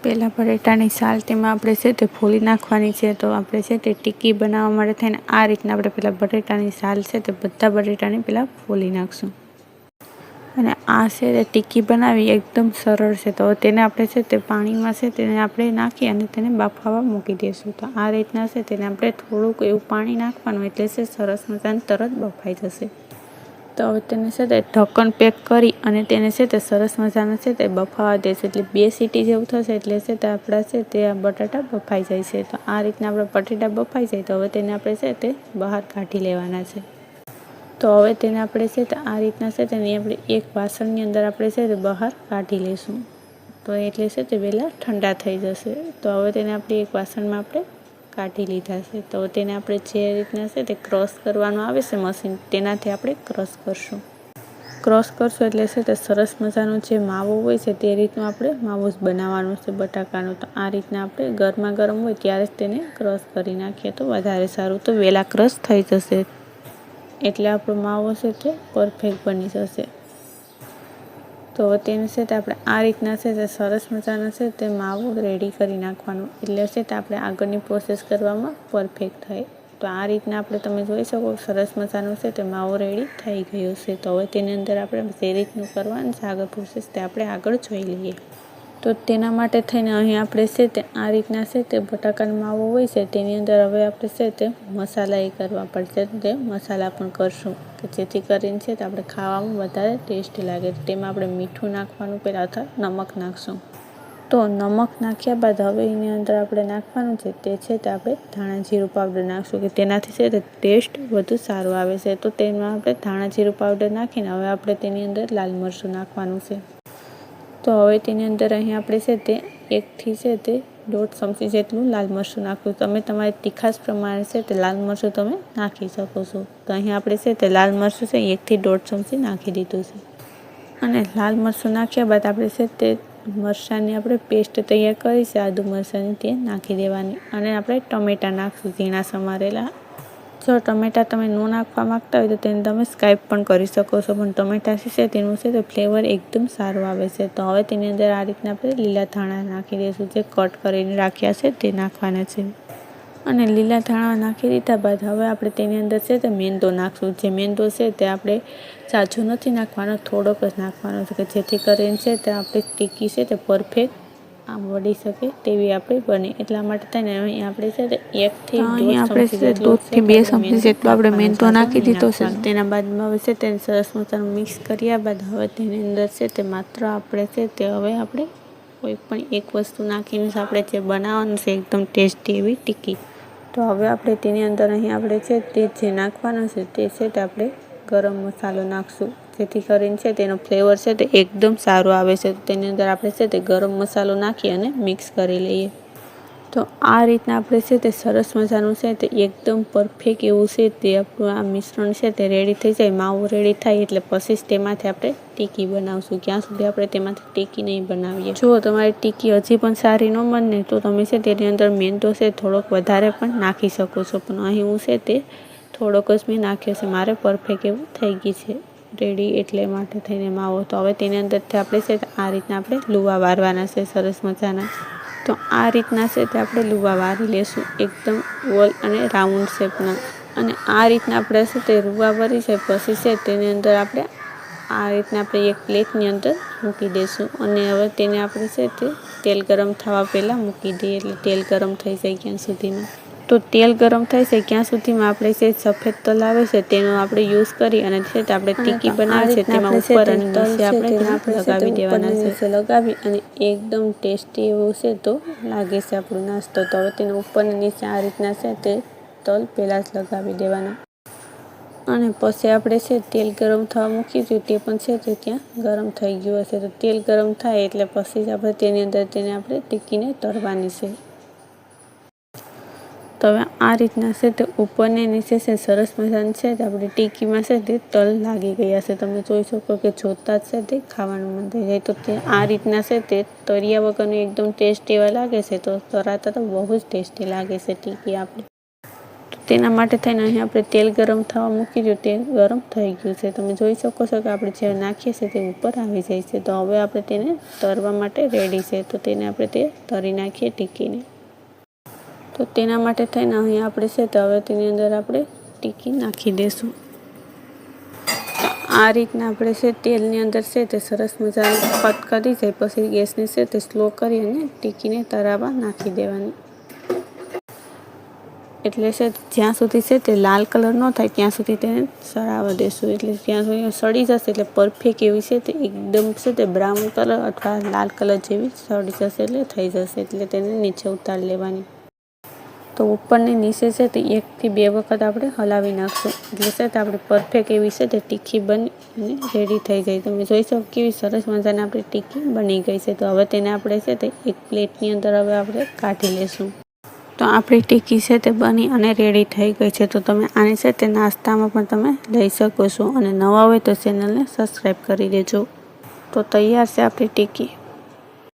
પહેલાં બટેટાની સાલ તેમાં આપણે છે તે ફોલી નાખવાની છે। તો આપણે છે તે ટિક્કી બનાવવા માટે થઈને આ રીતના આપણે પહેલાં બટેટાની સાલ છે તે બધા બટેટાને પહેલાં ફોલી નાખશું। અને આ છે તે ટિક્કી બનાવી એકદમ સરળ છે। તો તેને આપણે છે તે પાણીમાં છે તેને આપણે નાખી અને તેને બાફવા મૂકી દઈશું। તો આ રીતના છે તેને આપણે થોડુંક એવું પાણી નાખવાનું એટલે છે સરસ મજાનું તરત બફાઈ જશે। તો હવે તેને છે તે ઢક્કન પેક કરી અને તેને છે તે સરસ મજાના છે તે બફાવા દેશે। એટલે 2 સીટી જેવું થશે એટલે છે તે આપણા છે તે બટાટા બફાઈ જાય છે। તો આ રીતના આપણા બટાટા બફાઈ જાય તો હવે તેને આપણે છે તે બહાર કાઢી લેવાના છે। તો હવે તેને આપણે છે તે આ રીતના છે તેને આપણે એક વાસણની અંદર આપણે છે તે બહાર કાઢી લઈશું। તો એટલે છે તે વહેલા ઠંડા થઈ જશે। તો હવે તેને આપણે એક વાસણમાં આપણે કાઢી લીધા છે। તો તેને આપણે જે રીતના છે તે ક્રશ કરવાનું આવે છે મશીન તેનાથી આપણે ક્રશ કરશું। ક્રશ કરશું એટલે છે તે સરસ મજાનો જે માવો હોય છે તે રીતનું આપણે માવો જ બનાવવાનો છે બટાકાનો। તો આ રીતના આપણે ગરમા ગરમ હોય ત્યારે જ તેને ક્રશ કરી નાખીએ તો વધારે સારું। તો વહેલા ક્રશ થઈ જશે એટલે આપણો માવો છે તે પરફેક્ટ બની જશે। તો તેને છે તે આપણે આ રીતના છે તે સરસ મજાનો છે તે માવો રેડી કરી નાખવાનો એટલે છે તે આપણે આગળની પ્રોસેસ કરવામાં પરફેક્ટ થાય। તો આ રીતના આપણે તમે જોઈ શકો સરસ મજાનું છે તે માવો રેડી થઈ ગયો છે। તો હવે તેની અંદર આપણે જે રીતનું કરવાનું છે આગળ પ્રોસેસ તે આપણે આગળ જોઈ લઈએ। તો તેના માટે થઈને અહીં આપણે છે તે આ રીતના છે તે બટાકાનો માવો હોય છે તેની અંદર હવે આપણે છે તે મસાલા એ કરવા પડશે। તે મસાલા પણ કરશું કે જેથી કરીને છે તે આપણે ખાવામાં વધારે ટેસ્ટી લાગે। તેમાં આપણે મીઠું નાખવાનું પહેલાં અથવા નમક નાખશું। તો નમક નાખ્યા બાદ હવે એની અંદર આપણે નાખવાનું છે તે છે તે આપણે ધાણા જીરું પાવડર નાખશું કે તેનાથી છે તે ટેસ્ટ વધુ સારો આવે છે। તો તેમાં આપણે ધાણા જીરું પાવડર નાખીને હવે આપણે તેની અંદર લાલ મરચું નાખવાનું છે। તો હવે તેની અંદર અહીં આપણે છે તે 1 થી છે તે 1.5 ચમચી જેટલું લાલ મરચું નાખવું। તમે તમારી તીખાશ પ્રમાણે છે તે લાલ મરચું તમે નાખી શકો છો। તો અહીં આપણે છે તે લાલ મરચું છે 1 થી 1.5 ચમચી નાખી દીધું છે। અને લાલ મરચું નાખ્યા બાદ આપણે છે તે મરચાંની આપણે પેસ્ટ તૈયાર કરી છે આદુ મરચાંની તે નાખી દેવાની। અને આપણે ટમેટાં નાખશું ઝીણા સમારેલા। જો ટમેટાં તમે ન નાખવા માંગતા હોય તો તેને તમે સ્કાઈપ પણ કરી શકો છો પણ ટમેટાં છે તેનું છે તે ફ્લેવર એકદમ સારું આવે છે। તો હવે તેની અંદર આ રીતના આપણે લીલા ધાણા નાખી દઈશું જે કટ કરીને રાખ્યા છે તે નાખવાના છે। અને લીલા ધાણા નાખી દીધા બાદ હવે આપણે તેની અંદર છે તે મેંદો નાખશું। જે મેંદો છે તે આપણે ઝાઝો નથી નાખવાનો થોડોક જ નાખવાનો છે કે જેથી કરીને છે તે આપણી ટિક્કી છે તે પરફેક્ટ આમ વળી શકે તેવી આપણી બને। એટલા માટે થઈને અહીં આપણે છે તે 1 થી 1.5 ચમચી જેટલું 2 થી 2 ચમચી જેટલો આપણે મેંદો નાખી દીધો છે। તેના બાદમાં હવે છે તેને સરસ મજાનું મિક્સ કર્યા બાદ હવે તેની અંદર છે તે માત્ર આપણે છે તે હવે આપણે કોઈ પણ એક વસ્તુ નાખીને આપણે જે બનાવવાનું છે એકદમ ટેસ્ટી એવી ટિક્કી। તો હવે આપણે તેની અંદર અહીં આપણે છે તે જે નાખવાનું છે તે છે તે આપણે ગરમ મસાલો નાખશું જેથી કરીને છે તેનો ફ્લેવર છે તે એકદમ સારો આવે છે। તેની અંદર આપણે છે તે ગરમ મસાલો નાખી અને મિક્સ કરી લઈએ। તો આ રીતના આપણે છે તે સરસ મજાનું છે તે એકદમ પરફેક્ટ એવું છે તે આપણું આ મિશ્રણ છે તે રેડી થઈ જાય માવો રેડી થાય એટલે પછી જ તેમાંથી આપણે ટિક્કી બનાવશું। ક્યાં સુધી આપણે તેમાંથી ટિક્કી નહીં બનાવીએ। જો તમારી ટિક્કી હજી પણ સારી ન બને તો તમે છે તેની અંદર મેંદો છે થોડોક વધારે પણ નાખી શકો છો પણ અહીં હું છે તે થોડોક જ મેં નાખ્યો છે મારે પરફેક્ટ એવું થઈ ગઈ છે રેડી એટલે માટે થઈને માવો। તો હવે તેની અંદરથી આપણે છે આ રીતના આપણે લુવા વારવાના છે સરસ મજાના। તો આ રીતના છે તે આપણે લુવા વારી લેશું એકદમ ગોલ અને રાઉન્ડ શેપના। અને આ રીતના આપણે છે તે લુવા વારી છે પછી છે તેની અંદર આપણે આ રીતના આપણે એક પ્લેટની અંદર મૂકી દઈશું। અને હવે તેને આપણે છે તે તેલ ગરમ થવા પહેલાં મૂકી દઈએ એટલે તેલ ગરમ થઈ જાય ક્યાં સુધીમાં। તો તેલ ગરમ થાય છે ક્યાં સુધીમાં આપણે જે સફેદ તલ આવે છે તેનો આપણે યુઝ કરી અને છે તે આપણે ટિક્કી બનાવી છે તેમાં ઉપર અને નીચે આપણે લગાવી દેવાના છે। લગાવી અને એકદમ ટેસ્ટી એવું છે તો લાગે છે આપણો નાસ્તો। તો હવે તેને ઉપર અને નીચે આ રીતના છે તે તલ પહેલાં જ લગાવી દેવાના। અને પછી આપણે છે તેલ ગરમ થવા મૂકી દીધું તે પણ છે તે ત્યાં ગરમ થઈ ગયું હશે। તો તેલ ગરમ થાય એટલે પછી જ આપણે તેની અંદર તેને આપણે ટિક્કીને તળવાની છે। તો હવે આ રીતના છે તે ઉપરને નીચે છે સરસ મજાની છે તે આપણી ટિક્કીમાં છે તે તલ લાગી ગયા છે। તમે જોઈ શકો કે જોતા જ છે તે ખાવાનું મન થઈ જાય। તો તે આ રીતના છે તે તળિયા વગરનું એકદમ ટેસ્ટી એવા લાગે છે તો તળાતા તો બહુ જ ટેસ્ટી લાગે છે ટિક્કી આપણી। તો તેના માટે થઈને અહીં આપણે તેલ ગરમ થવા મૂકી દઉં. તેલ ગરમ થઈ ગયું છે. તમે જોઈ શકો છો કે આપણે જે નાખીએ છીએ તે ઉપર આવી જાય છે. તો હવે આપણે તેને તળવા માટે રેડી છે. તો તેને આપણે તે તળી નાખીએ ટીકીને. તો તેના માટે થઈને અહીં આપણે છે તો હવે તેની અંદર આપણે ટીકી નાખી દઈશું. આ રીતના આપણે છે તેલની અંદર છે તે સરસ મજાની કટ કરી જાય પછી ગેસને છે તે સ્લો કરી અને ટીકીને તળાવવા નાખી દેવાની. એટલે છે જ્યાં સુધી છે તે લાલ કલર ન થાય ત્યાં સુધી તેને સળાવવા દેશું. એટલે ત્યાં સુધી સળી જશે એટલે પરફેક્ટ એવી છે તે એકદમ છે તે બ્રાઉન કલર અથવા લાલ કલર જેવી સળી જશે એટલે થઈ જશે. એટલે તેને નીચે ઉતારી લેવાની. તો ઉપરની નીચે છે તે 1 થી 2 વખત આપણે હલાવી નાખશું. એટલે છે તે આપણે પરફેક્ટ એવી છે તે ટીકી બની અને રેડી થઈ જાય. તમે જોઈ શકો કેવી સરસ મજાની આપણી ટીકી બની ગઈ છે. તો હવે તેને આપણે છે તે એક પ્લેટની અંદર હવે આપણે કાઢી લેશું. તો આપણી ટીકી છે તે બની અને રેડી થઈ ગઈ છે. તો તમે આની છે તે નાસ્તામાં પણ તમે લઈ શકો છો. અને નવા હોય તો ચેનલને સબસ્ક્રાઈબ કરી દેજો. તો તૈયાર છે આપણી ટીકી.